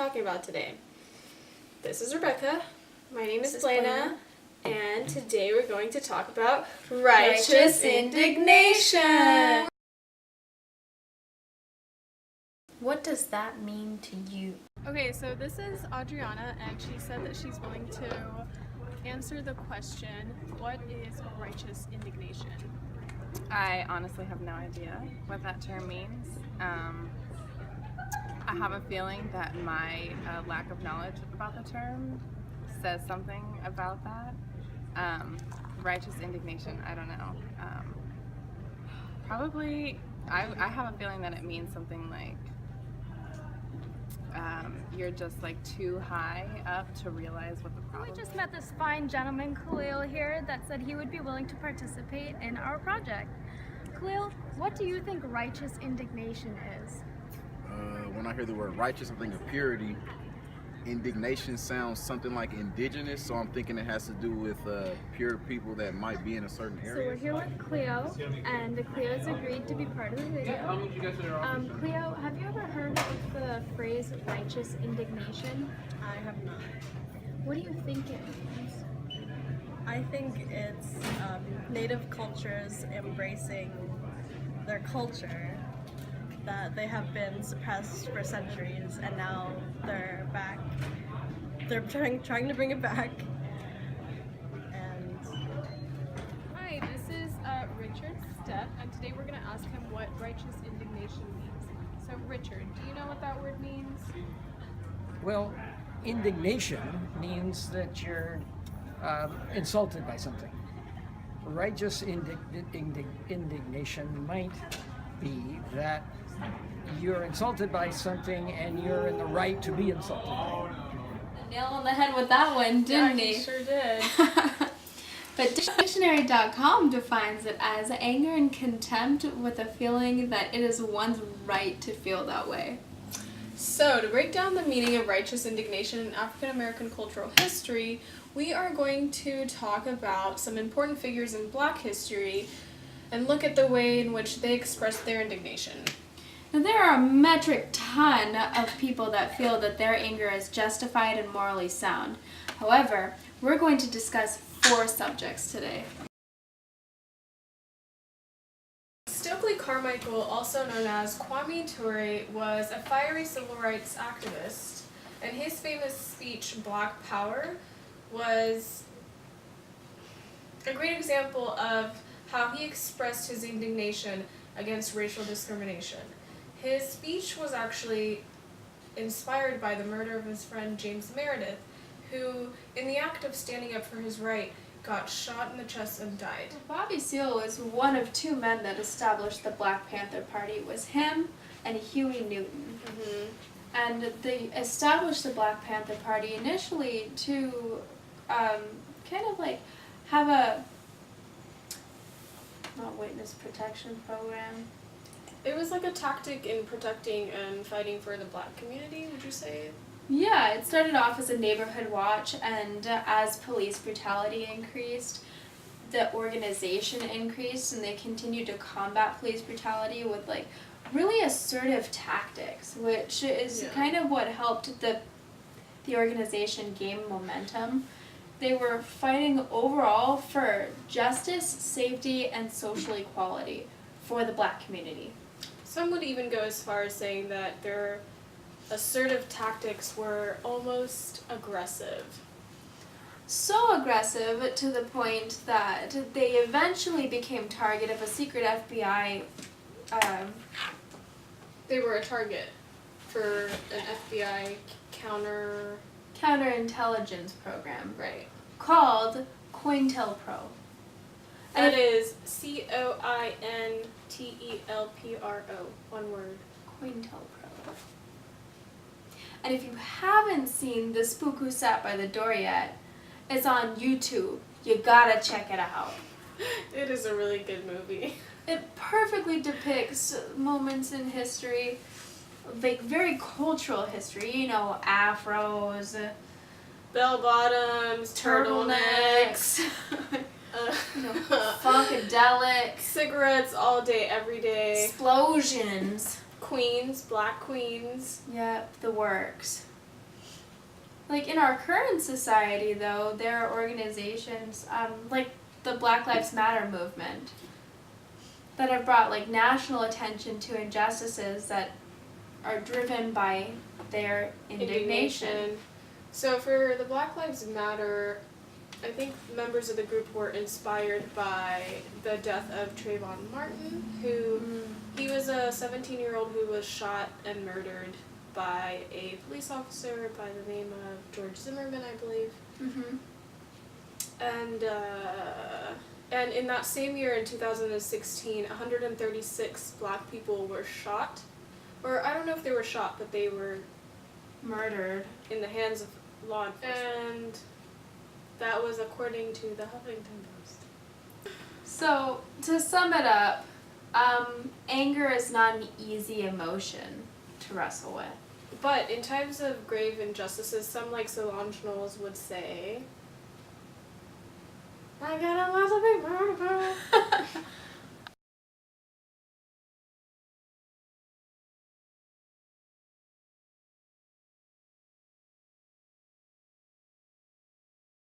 talking about today. This is Rebecca. My name is Plana. And today we're going to talk about righteous indignation. What does that mean to you? Okay, so this is Adriana, and she said that she's willing to answer the question, what is righteous indignation? I honestly have no idea what that term means. I have a feeling that my lack of knowledge about the term says something about that. Righteous indignation, I don't know. Probably, I have a feeling that it means something like you're just like too high up to realize what the problem is. We just met this fine gentleman, Khalil, here that said he would be willing to participate in our project. Khalil, what do you think righteous indignation is? When I hear the word righteous, I think of purity. Indignation sounds something like indigenous, so I'm thinking it has to do with pure people that might be in a certain So area. we're here with Cleo, and Cleo's agreed to be part of the video. Cleo, have you ever heard of the phrase righteous indignation? I have not. What do you think it means? I think it's native cultures embracing their culture that they have been suppressed for centuries, and now they're back. They're trying to bring it back. And Hi, this is Richard Stepp, and today we're going to ask him what righteous indignation means. So Richard, do you know what that word means? Well, indignation means that you're insulted by something. Righteous indignation might be that you're insulted by something and you're in the right to be insulted by it. Nail on the head with that one, didn't he? Sure did. But dictionary.com defines it as anger and contempt with a feeling that it is one's right to feel that way. So, to break down the meaning of righteous indignation in African American cultural history, we are going to talk about some important figures in Black history and look at the way in which they expressed their indignation. Now, there are a metric ton of people that feel that their anger is justified and morally sound. However, we're going to discuss 4 subjects today. Stokely Carmichael, also known as Kwame Ture, was a fiery civil rights activist, and his famous speech, Black Power, was a great example of how he expressed his indignation against racial discrimination. His speech was actually inspired by the murder of his friend James Meredith, who, in the act of standing up for his right, got shot in the chest and died. Bobby Seale was one of 2 men that established the Black Panther Party. It was him and Huey Newton. Mm-hmm. And they established the Black Panther Party initially to kind of like have a not witness protection program. It was like a tactic in protecting and fighting for the Black community, would you say? Yeah, it started off as a neighborhood watch, and as police brutality increased, the organization increased, and they continued to combat police brutality with like really assertive tactics, which is kind of what helped the organization gain momentum. They were fighting overall for justice, safety, and social equality for the Black community. Some would even go as far as saying that their assertive tactics were almost aggressive. So aggressive to the point that they eventually became target of a secret FBI. They were a target for an FBI counterintelligence program, right, called COINTELPRO. That is COINTELPRO, one word. COINTELPRO. And if you haven't seen The Spook Who Sat by the Door yet, it's on YouTube. You gotta check it out. It is a really good movie. It perfectly depicts moments in history, like very cultural history, you know, afros, Bell bottoms, turtlenecks, funkadelic, cigarettes all day, every day, explosions, queens, black queens. Yep, the works. Like in our current society, though, there are organizations like the Black Lives Matter movement that have brought like national attention to injustices that are driven by their indignation. So for the Black Lives Matter, I think members of the group were inspired by the death of Trayvon Martin, who he was a 17-year-old who was shot and murdered by a police officer by the name of George Zimmerman, I believe. Mm-hmm. And in that same year, in 2016, 136 black people were shot. Or I don't know if they were shot, but they were Murdered. in the hands of law enforcement. And that was according to the Huffington Post. So, to sum it up, anger is not an easy emotion to wrestle with. But in times of grave injustices, some like Solange Knowles would say, I gotta want to be murdered.